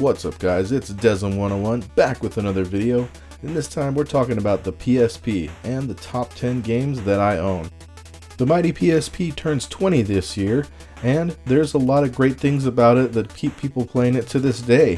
What's up guys, it's Desm101 back with another video, and this time we're talking about the PSP and the top 10 games that I own. The mighty PSP turns 20 this year, and there's a lot of great things about it that keep people playing it to this day.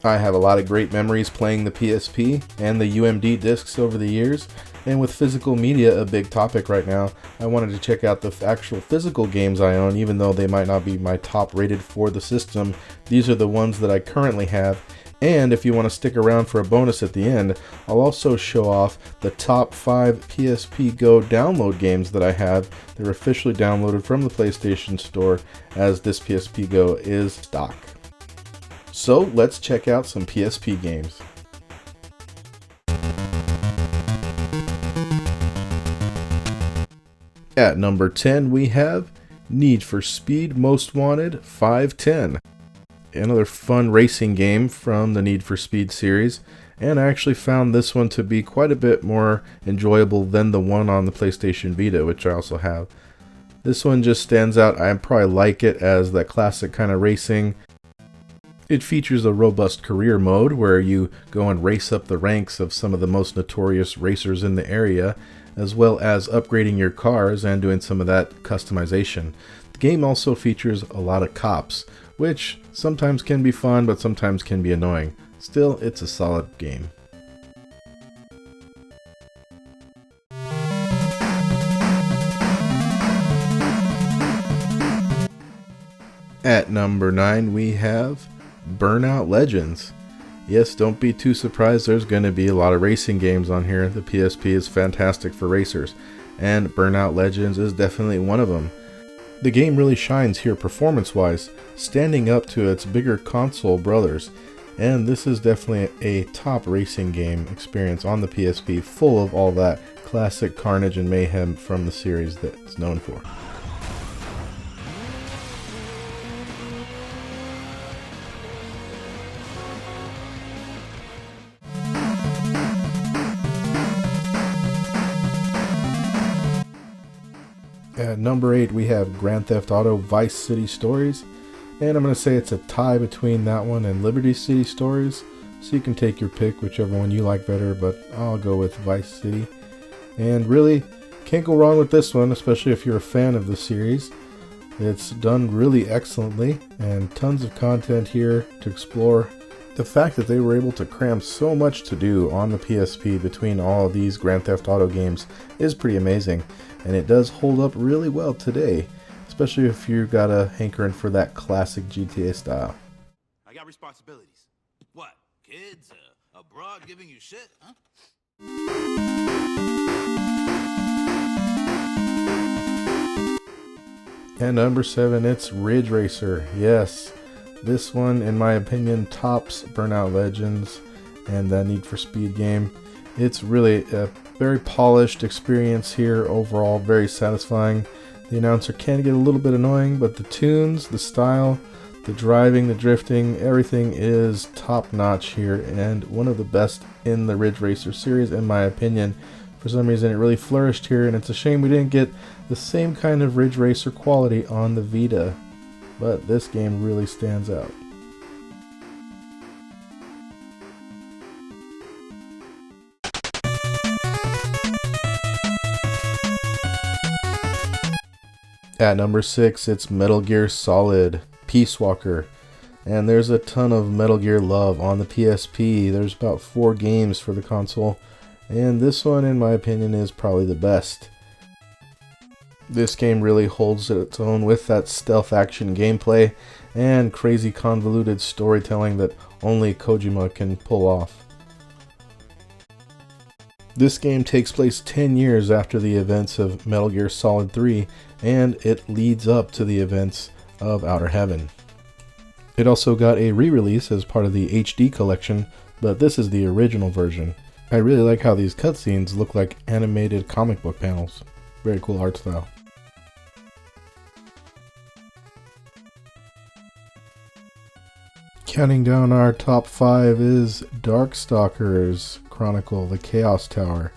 I have a lot of great memories playing the PSP and the UMD discs over the years, and with physical media a big topic right now, I wanted to check out the actual physical games I own. Even though they might not be my top rated for the system, these are the ones that I currently have. And if you want to stick around for a bonus at the end, I'll also show off the top 5 PSP Go download games that I have. They're officially downloaded from the PlayStation Store, as this PSP Go is stock. So let's check out some PSP games. At number 10 we have Need for Speed Most Wanted 510. Another fun racing game from the Need for Speed series, and I actually found this one to be quite a bit more enjoyable than the one on the PlayStation Vita, which I also have. This one just stands out. I probably like it as that classic kind of racing. It features a robust career mode where you go and race up the ranks of some of the most notorious racers in the area, as well as upgrading your cars and doing some of that customization. The game also features a lot of cops, which sometimes can be fun but sometimes can be annoying. Still, it's a solid game. At number 9 we have Burnout Legends. Yes, don't be too surprised, there's going to be a lot of racing games on here. The PSP is fantastic for racers, and Burnout Legends is definitely one of them. The game really shines here performance-wise, standing up to its bigger console brothers, and this is definitely a top racing game experience on the PSP, full of all that classic carnage and mayhem from the series that it's known for. At number 8 we have Grand Theft Auto Vice City Stories, and I'm going to say it's a tie between that one and Liberty City Stories, so you can take your pick, whichever one you like better, but I'll go with Vice City. And really, can't go wrong with this one, especially if you're a fan of the series. It's done really excellently, and tons of content here to explore. The fact that they were able to cram so much to do on the PSP between all of these Grand Theft Auto games is pretty amazing, and it does hold up really well today, especially if you've got a hankering for that classic GTA style. I got responsibilities. What? Kids? Abroad giving you shit, huh? And number 7, it's Ridge Racer. Yes, this one, in my opinion, tops Burnout Legends and that Need for Speed game. It's really a very polished experience here overall, very satisfying. The announcer can get a little bit annoying, but the tunes, the style, the driving, the drifting, everything is top notch here, and one of the best in the Ridge Racer series in my opinion. For some reason it really flourished here, and it's a shame we didn't get the same kind of Ridge Racer quality on the Vita, but this game really stands out. At number 6, it's Metal Gear Solid Peace Walker, and there's a ton of Metal Gear love on the PSP. There's about 4 games for the console, and this one in my opinion is probably the best. This game really holds its own with that stealth action gameplay and crazy convoluted storytelling that only Kojima can pull off. This game takes place 10 years after the events of Metal Gear Solid 3, and it leads up to the events of Outer Heaven. It also got a re-release as part of the HD collection, but this is the original version. I really like how these cutscenes look like animated comic book panels. Very cool art style. Counting down our top 5 is Darkstalker's Chronicle, the Chaos Tower.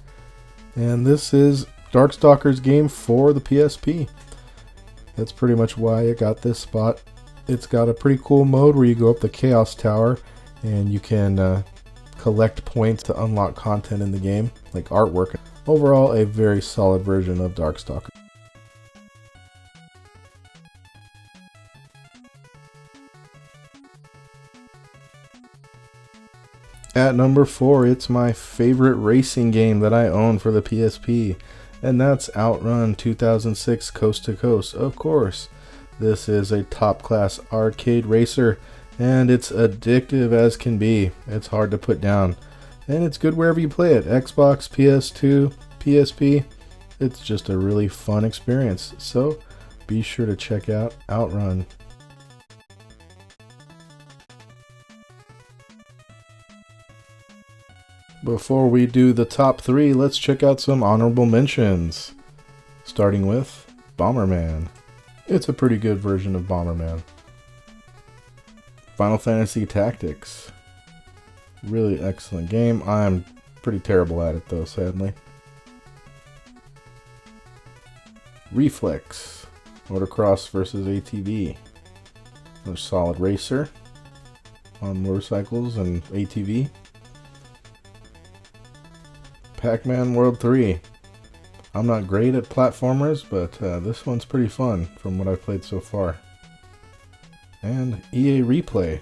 And this is Darkstalker's game for the PSP. That's pretty much why it got this spot. It's got a pretty cool mode where you go up the Chaos Tower and you can collect points to unlock content in the game, like artwork. Overall, a very solid version of Darkstalker. At number 4, it's my favorite racing game that I own for the PSP, and that's Outrun 2006 Coast to Coast. Of course, this is a top-class arcade racer, and it's addictive as can be. It's hard to put down, and it's good wherever you play it. Xbox, PS2, PSP. It's just a really fun experience, so be sure to check out Outrun. Before we do the top 3, let's check out some honorable mentions. Starting with Bomberman. It's a pretty good version of Bomberman. Final Fantasy Tactics. Really excellent game. I'm pretty terrible at it though, sadly. Reflex. Motocross versus ATV. Another solid racer on motorcycles and ATV. Pac-Man World 3. I'm not great at platformers, but this one's pretty fun from what I've played so far. And EA Replay.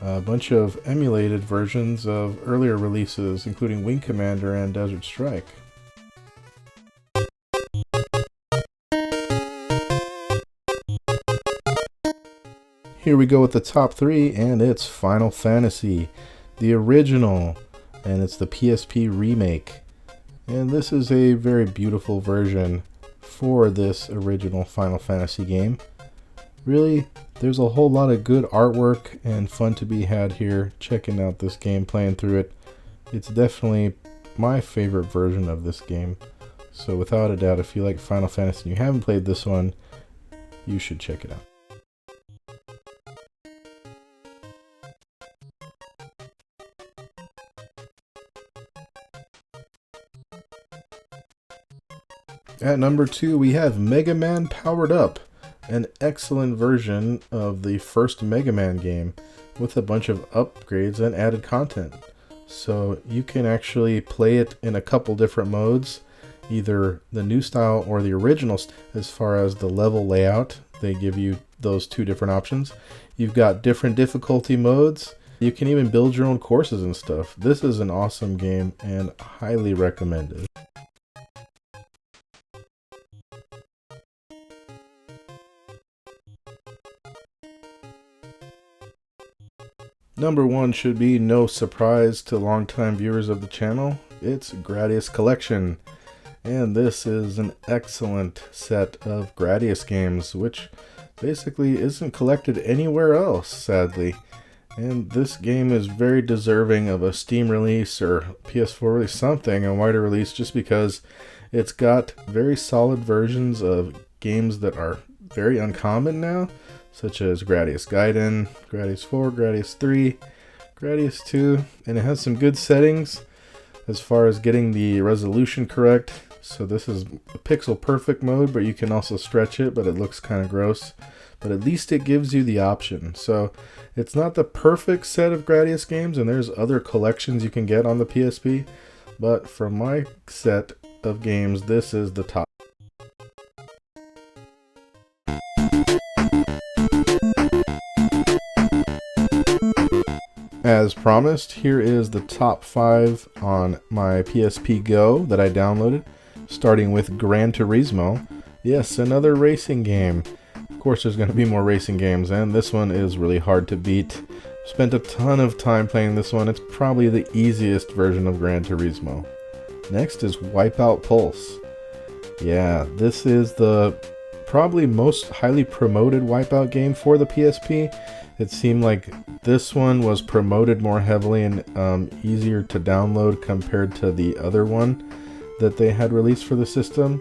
A bunch of emulated versions of earlier releases, including Wing Commander and Desert Strike. Here we go with the top 3, and it's Final Fantasy, the original. And it's the PSP remake, and this is a very beautiful version for this original Final Fantasy game. Really, there's a whole lot of good artwork and fun to be had here checking out this game, playing through it. It's definitely my favorite version of this game, so without a doubt, if you like Final Fantasy and you haven't played this one, you should check it out. At number 2, we have Mega Man Powered Up, an excellent version of the first Mega Man game with a bunch of upgrades and added content. So you can actually play it in a couple different modes, either the new style or the original. As far as the level layout, they give you those two different options. You've got different difficulty modes. You can even build your own courses and stuff. This is an awesome game and highly recommended. Number 1 should be no surprise to longtime viewers of the channel. It's Gradius Collection. And this is an excellent set of Gradius games, which basically isn't collected anywhere else, sadly. And this game is very deserving of a Steam release or PS4 release, something, a wider release, just because it's got very solid versions of games that are very uncommon now, such as Gradius Gaiden, Gradius 4, Gradius 3, Gradius 2, and it has some good settings as far as getting the resolution correct. So this is a pixel perfect mode, but you can also stretch it, but it looks kind of gross. But at least it gives you the option. So it's not the perfect set of Gradius games, and there's other collections you can get on the PSP, but for my set of games, this is the top. As promised, here is the top 5 on my PSP Go that I downloaded, starting with Gran Turismo. Yes, another racing game. Of course, there's going to be more racing games, and this one is really hard to beat. Spent a ton of time playing this one. It's probably the easiest version of Gran Turismo. Next is Wipeout Pulse. Yeah, this is the probably most highly promoted Wipeout game for the PSP. It seemed like this one was promoted more heavily and easier to download compared to the other one that they had released for the system.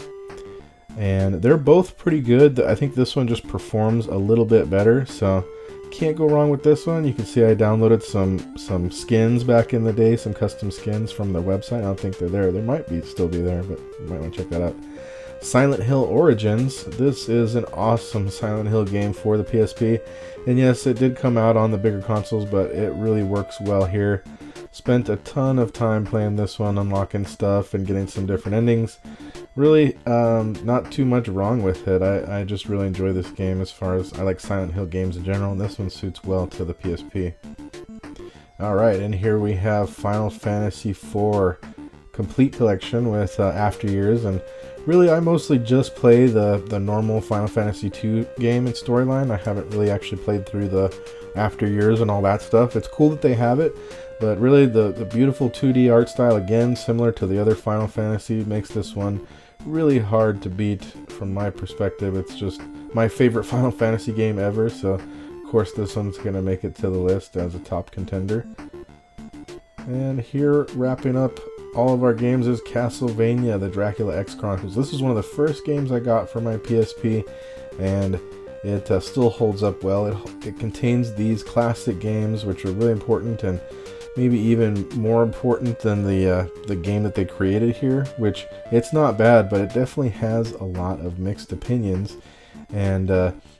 And they're both pretty good. I think this one just performs a little bit better, so can't go wrong with this one. You can see I downloaded some skins back in the day, some custom skins from their website. I don't think they're there. They might still be there, but you might want to check that out. Silent Hill Origins. This is an awesome Silent Hill game for the PSP, and yes, it did come out on the bigger consoles, but it really works well here. Spent a ton of time playing this one, unlocking stuff and getting some different endings. Really, not too much wrong with it. I just really enjoy this game, as far as I like Silent Hill games in general, and this one suits well to the PSP. Alright, and here we have Final Fantasy IV Complete Collection with After Years, and really I mostly just play the normal Final Fantasy II game and storyline. I haven't really actually played through the After Years and all that stuff. It's cool that they have it, but really the beautiful 2D art style, again, similar to the other Final Fantasy, makes this one really hard to beat from my perspective. It's just my favorite Final Fantasy game ever, so of course this one's going to make it to the list as a top contender. And here, wrapping up all of our games, is Castlevania, the Dracula X Chronicles. This is one of the first games I got for my PSP, and it still holds up well. It contains these classic games, which are really important, and maybe even more important than the game that they created here, which it's not bad, but it definitely has a lot of mixed opinions. And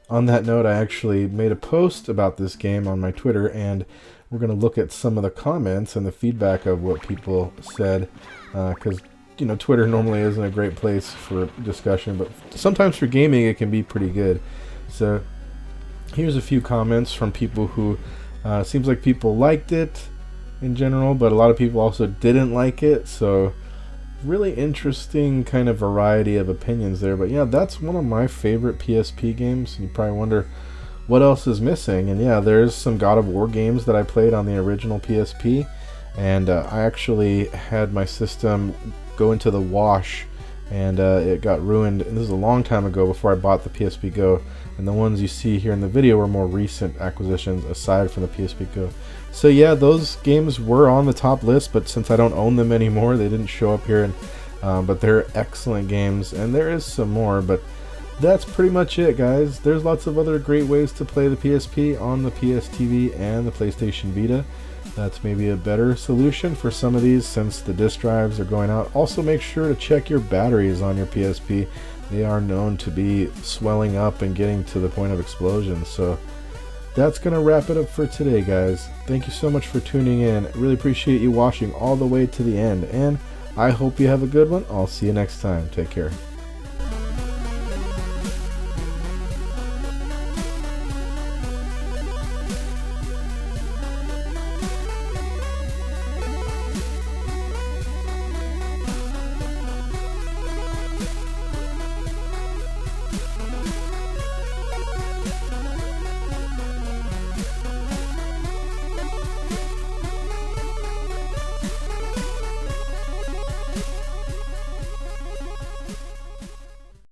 on that note, I actually made a post about this game on my Twitter, and we're going to look at some of the comments and the feedback of what people said, because Twitter normally isn't a great place for discussion, but sometimes for gaming it can be pretty good. So here's a few comments from people who seems like people liked it in general, but a lot of people also didn't like it, so really interesting kind of variety of opinions there. But yeah, that's one of my favorite PSP games, and you probably wonder what else is missing. And yeah, there's some God of War games that I played on the original PSP, and I actually had my system go into the wash, and it got ruined, and this is a long time ago, before I bought the PSP Go, and the ones you see here in the video are more recent acquisitions aside from the PSP Go. So yeah, those games were on the top list, but since I don't own them anymore, they didn't show up here. But they're excellent games, and there is some more, but that's pretty much it, guys. There's lots of other great ways to play the PSP on the PS TV and the PlayStation Vita. That's maybe a better solution for some of these, since the disk drives are going out. Also, make sure to check your batteries on your PSP. They are known to be swelling up and getting to the point of explosion. So that's going to wrap it up for today, guys. Thank you so much for tuning in. I really appreciate you watching all the way to the end, and I hope you have a good one. I'll see you next time. Take care.